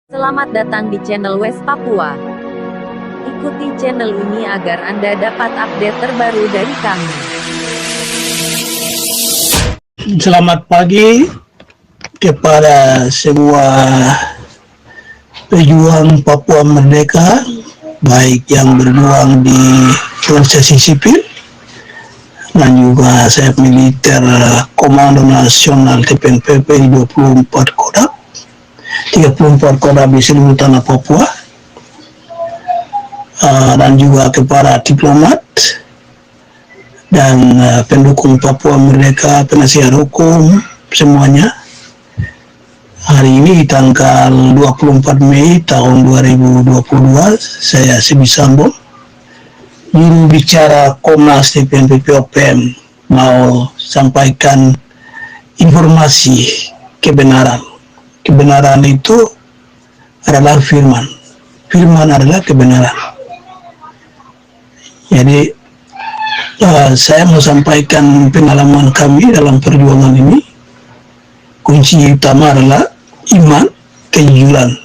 Selamat datang di channel West Papua. Ikuti channel ini agar Anda dapat update terbaru dari kami. Selamat pagi kepada semua pejuang Papua Merdeka, baik yang berjuang di organisasi sipil dan juga saya militer Komando Nasional TPNPP di 24 Kodam, 34 Kodam di seluruh tanah Papua, dan juga kepada diplomat dan pendukung Papua Merdeka, penasihat hukum semuanya. Hari ini tanggal 24 Mei tahun 2022, saya Sibi Sambo, juru bicara Komnas TPNPP OPM, mau sampaikan informasi kebenaran. Kebenaran itu adalah firman. Firman adalah kebenaran. Jadi saya mau sampaikan pengalaman kami dalam perjuangan ini. Kunci utama adalah iman, kejujuran.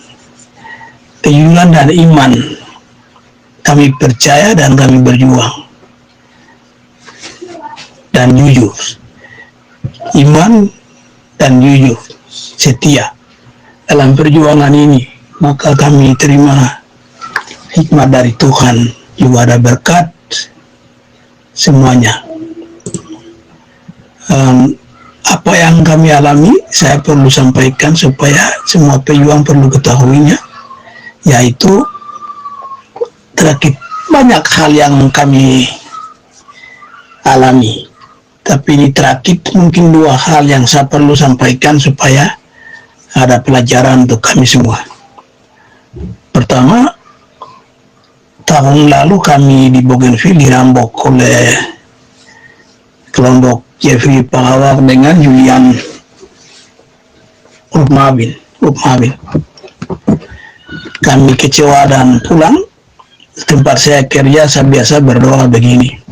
Kejujuran dan iman. Kami percaya dan kami berjuang. Dan jujur. Iman dan jujur. Setia. Dalam perjuangan ini, maka kami terima hikmat dari Tuhan. Juga ada berkat semuanya. Apa yang kami alami, saya perlu sampaikan supaya semua pejuang perlu ketahuinya, yaitu terkait banyak hal yang kami alami. Tapi ini terakhir mungkin dua hal yang saya perlu sampaikan supaya ada pelajaran untuk kami semua. Pertama, tahun lalu kami di Bougainville dirampok oleh kelompok Jeffrey Palawak dengan Julian Urmabin. Kami kecewa dan pulang. Tempat saya kerja, saya biasa berdoa begini.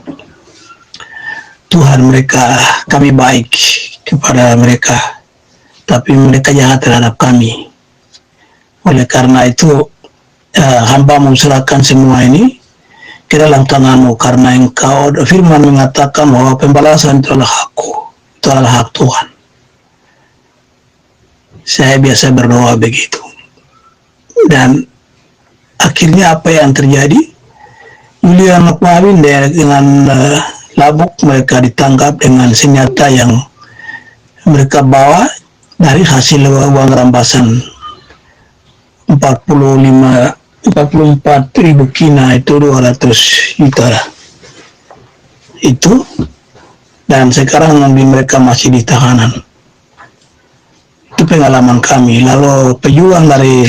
Tuhan, kami baik kepada mereka, tapi mereka jahat terhadap kami. Oleh karena itu, hamba menserahkan semua ini ke dalam tanganmu, karena engkau firman mengatakan bahwa pembalasan itu adalah hakku, itu adalah hak Tuhan. Saya biasa berdoa begitu. Dan akhirnya apa yang terjadi? Julian Urmabin dengan labuk mereka ditangkap dengan senjata yang mereka bawa dari hasil uang rampasan 44.000 kina, itu 200 juta itu, dan sekarang mereka masih di tahanan. Itu pengalaman kami. Lalu pejuang dari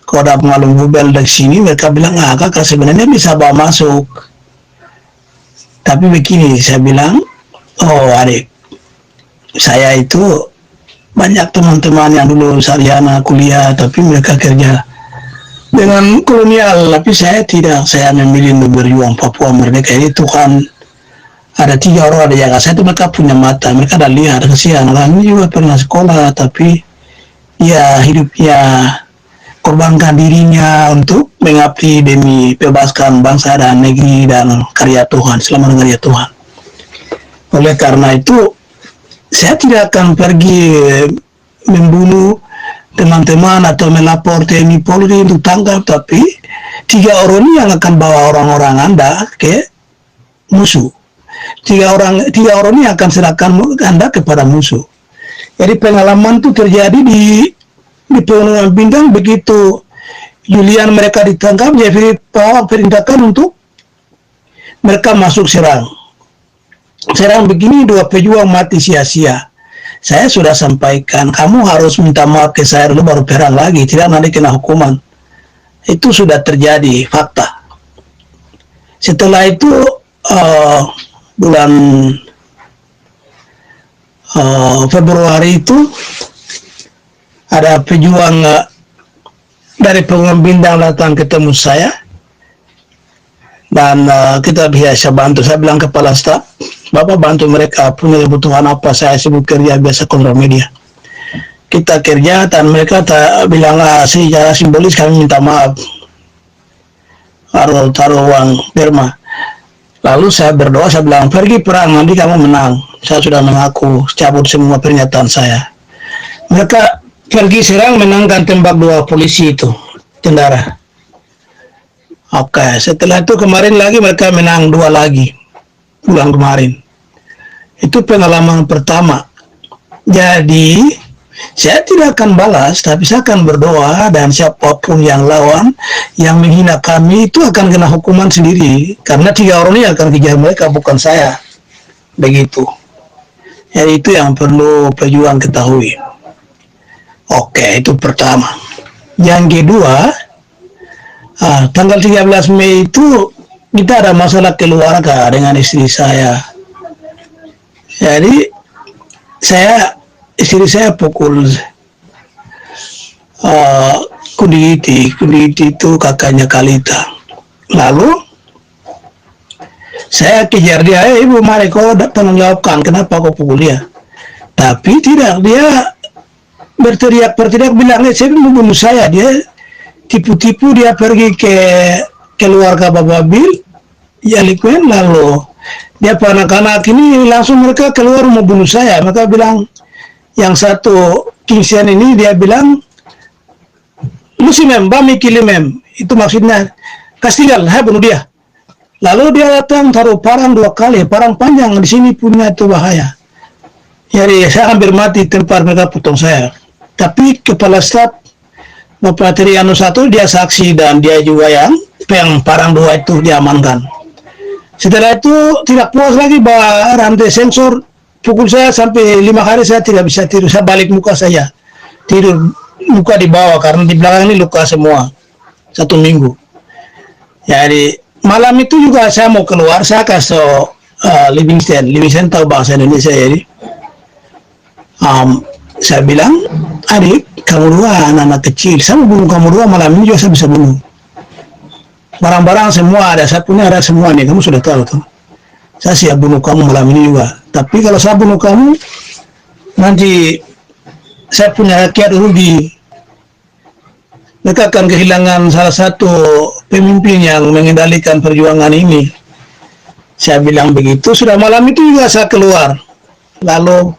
Kodam Ngalung Bubel dari sini, mereka bilang, kakak sebenarnya bisa bawa masuk. Tapi begini, saya bilang, oh adik, saya itu banyak teman-teman yang dulu sarjana kuliah, tapi mereka kerja dengan kolonial, tapi saya tidak. Saya memilih untuk berjuang Papua Merdeka ini. Tuhan, ada 3 orang ada jaga saya, itu mereka punya mata, mereka ada lihat, kesian. Orang ini juga pernah sekolah, tapi ya hidupnya korbankan dirinya untuk mengabdi demi bebaskan bangsa dan negeri dan karya Tuhan, selama karya Tuhan. Oleh karena itu, saya tidak akan pergi membunuh teman-teman atau melapor TNI Polri untuk tangkap, tapi 3 orang ini yang akan bawa orang-orang Anda ke musuh. 3 orang ini akan serahkan Anda kepada musuh. Jadi pengalaman itu terjadi di Pegunungan Bintang. Begitu Julian mereka ditangkap, Jeffrey Palawak perintahkan untuk mereka masuk serang begini, 2 pejuang mati sia-sia. Saya sudah sampaikan, kamu harus minta maaf ke saya dulu baru perang lagi, tidak nanti kena hukuman. Itu sudah terjadi, fakta. Setelah itu bulan Februari itu ada pejuang dari Pegunungan Bintang datang ketemu saya, dan kita biasa bantu. Saya bilang kepala staf, Bapak bantu mereka punya kebutuhan apa, saya sibuk kerja biasa kontrol media. kita kerja dan mereka bilang secara simbolis kami minta maaf, taruh uang perma. Lalu saya berdoa, saya bilang pergi perang nanti kamu menang. Saya sudah mengaku, cabut semua pernyataan saya. Mereka pergi serang, menangkan, tembak 2 polisi itu, tentara. Oke, setelah itu kemarin lagi mereka menang 2 lagi, bulan kemarin. Itu pengalaman pertama. Jadi saya tidak akan balas, tapi saya akan berdoa, dan siapapun yang lawan, yang menghina kami itu akan kena hukuman sendiri, karena 3 orang ini akan kejar mereka, bukan saya. Begitu. Jadi itu yang perlu pejuang ketahui. Oke, itu pertama. Yang kedua, tanggal 13 Mei itu kita ada masalah keluarga dengan istri saya. Jadi istri saya pukul Kunditi itu kakaknya Kalita. Lalu saya kejar dia, ibu mari kau tanggung jawabkan, kenapa kau pukul dia? Tapi tidak, dia berteriak bilang, saya mau bunuh saya. Dia tipu-tipu, dia pergi ke keluarga Bapak Bill, Yalikwen, lalu dia anak-anak ini langsung mereka keluar mau bunuh saya. Mereka bilang, yang satu Kingsian ini dia bilang, lu si mem, bami kili mem, itu maksudnya kasih saya bunuh dia. Lalu dia datang taruh parang 2 kali, parang panjang di sini punya itu bahaya. Jadi saya hampir mati tempat mereka potong saya. Tapi kepala staf Bapak Triano 1 dia saksi, dan dia juga yang parang 2 itu diamankan. Setelah itu tidak puas lagi bahwa rantai sensor pukul saya sampai 5 hari saya tidak bisa tidur. Saya balik muka saya, tidur muka di bawah karena di belakang ini luka semua 1 minggu. Jadi malam itu juga saya mau keluar, saya kasih Livingston tahu bahasa Indonesia. Jadi saya bilang, adik kamu 2 anak-anak kecil, saya mau bunuh kamu 2 malam ini juga saya bisa bunuh. Barang-barang semua ada, saya punya ada semua nih, kamu sudah tahu tuh. Saya siap bunuh kamu malam ini juga. Tapi kalau saya bunuh kamu, nanti saya punya rakyat rugi. Mereka akan kehilangan salah satu pemimpin yang mengendalikan perjuangan ini. Saya bilang begitu. Sudah malam itu juga saya keluar. Lalu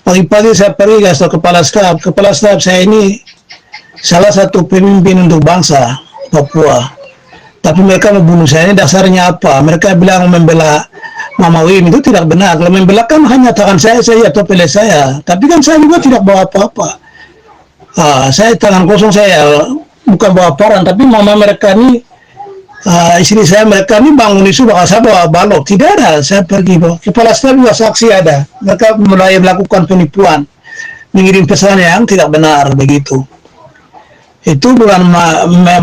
pagi-pagi saya pergi ke kepala staf. Kepala staf saya ini salah satu pemimpin untuk bangsa Papua. Tapi mereka mau bunuh saya, ini dasarnya apa? Mereka bilang membela Mama Wim, itu tidak benar. Kalau membela kan hanya tangan saya atau pele saya. Tapi kan saya juga tidak bawa apa-apa. Saya tangan kosong, saya bukan bawa parang. Tapi mama mereka ini, istri saya mereka ini bangun isu bahwa saya bawa balok. Tidak ada, saya pergi bawa. Kepala staf juga saksi ada. Mereka mulai melakukan penipuan, mengirim pesan yang tidak benar begitu. Itu bulan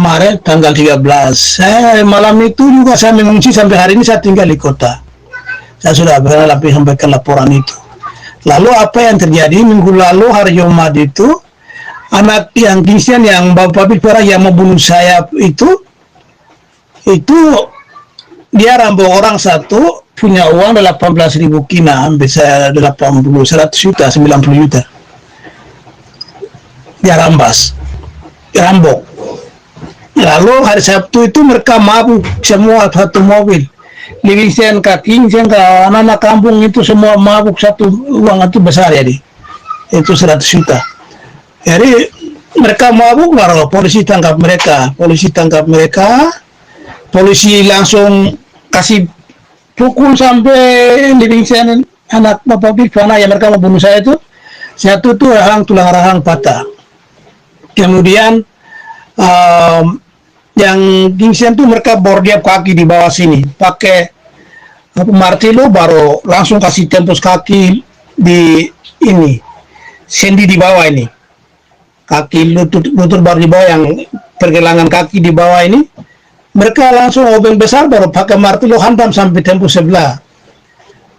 Maret tanggal 13. Saya malam itu juga saya mengungsi, sampai hari ini saya tinggal di kota. Saya sudah pernah sampaikan laporan itu. Lalu apa yang terjadi minggu lalu hari Jumat itu, anak yang Kingsian yang Bapak Bipera yang membunuh saya itu dia rampok orang satu, punya uang 18.000 kina, bisa 100 juta, 90 juta. Dia rambok. Lalu hari Sabtu itu mereka mabuk semua satu mobil. Livingston ke Kingsian ke anak-anak kampung itu semua mabuk, satu uang itu besar jadi. Itu 100 juta. Jadi mereka mabuk, baru polisi tangkap mereka. Polisi langsung kasih pukul sampai Livingston, anak Bapak Bipana yang mereka mau bunuh saya itu. Satu itu tulang rahang patah. Kemudian yang Kingsian tuh mereka bordiap kaki di bawah sini, pakai martilo, baru langsung kasih tembus kaki di ini, sendi di bawah ini, kaki lutut baru di bawah, yang pergelangan kaki di bawah ini, mereka langsung obeng besar, baru pakai martilo hantam sampai tembus sebelah,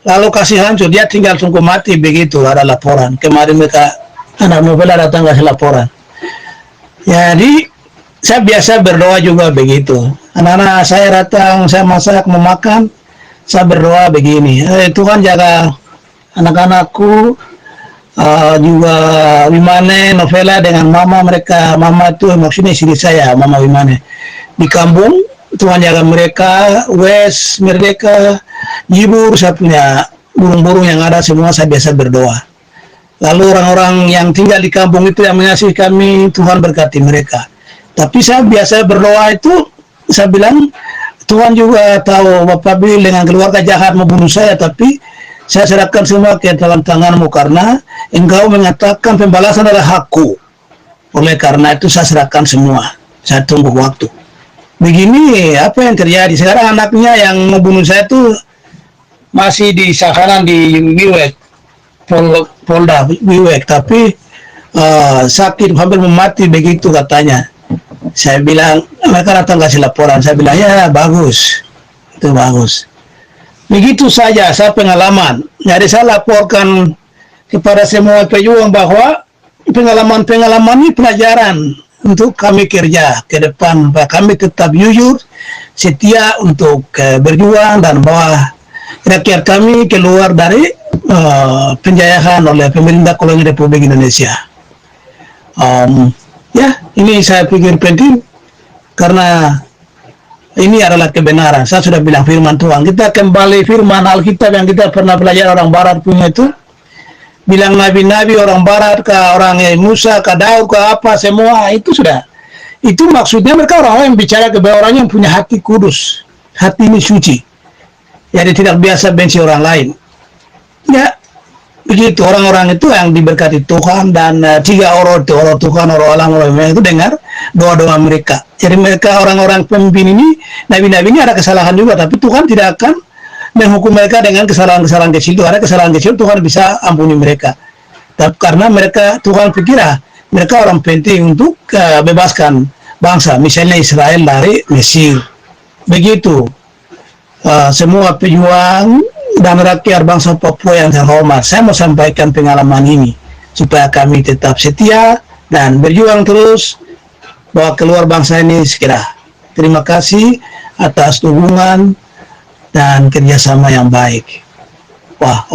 lalu kasih hancur, dia tinggal tunggu mati begitu. Ada laporan kemarin, mereka anak Nobela datang kasih laporan. Jadi saya biasa berdoa juga begitu. Anak-anak saya datang, saya masak, mau makan, saya berdoa begini. Tuhan jaga anak-anakku, juga Wimane Novela dengan mama mereka. Mama itu maksudnya istri saya, mama Wimane di kampung. Tuhan jaga mereka, Wes, Merdeka, Jibur, saya punya burung-burung yang ada semua saya biasa berdoa. Lalu orang-orang yang tinggal di kampung itu yang mengasihi kami, Tuhan berkati mereka. Tapi saya biasa berdoa itu, saya bilang, Tuhan juga tahu Bapak Bill dengan keluarga jahat membunuh saya, tapi saya serahkan semua ke dalam tanganmu karena engkau mengatakan pembalasan adalah hakku. Oleh karena itu saya serahkan semua. Saya tunggu waktu. Begini apa yang terjadi sekarang, anaknya yang membunuh saya itu masih di tahanan di Wiwek, Polda Wiwek, tapi sakit hampir mati begitu katanya. Saya bilang mereka datang kasih laporan, saya bilang ya bagus, itu bagus. Begitu saja saya pengalaman. Jadi saya laporkan kepada semua pejuang bahwa pengalaman ini pelajaran untuk kami kerja ke depan, bahwa kami tetap jujur, setia untuk berjuang dan bahwa rakyat kami keluar dari penjajahan oleh pemerintah koloni Republik Indonesia. Ya, ini saya pikir penting karena ini adalah kebenaran. Saya sudah bilang firman Tuhan. Kita kembali firman Alkitab yang kita pernah belajar orang Barat punya itu. Bilang nabi-nabi orang Barat ke orang Musa ke Daud ke apa semua itu sudah, itu maksudnya mereka orang yang bicara ke orang yang punya hati kudus, hati ini suci, jadi tidak biasa benci orang lain. Ya begitu, orang-orang itu yang diberkati Tuhan dan tiga orang itu, orang Tuhan, orang alam, orang itu dengar doa-doa mereka. Jadi mereka orang-orang pemimpin ini, nabi-nabi ini ada kesalahan juga, tapi Tuhan tidak akan menghukum mereka dengan kesalahan-kesalahan kecil. Itu ada kesalahan kecil, Tuhan bisa ampuni mereka. Tapi karena mereka, Tuhan pikir mereka orang penting untuk bebaskan bangsa, misalnya Israel dari Mesir. Begitu. Semua pejuang dan rakyat bangsa Papua yang terhormat, saya mau sampaikan pengalaman ini supaya kami tetap setia dan berjuang terus bahwa keluar bangsa ini segera. Terima kasih atas dukungan dan kerjasama yang baik. Wah.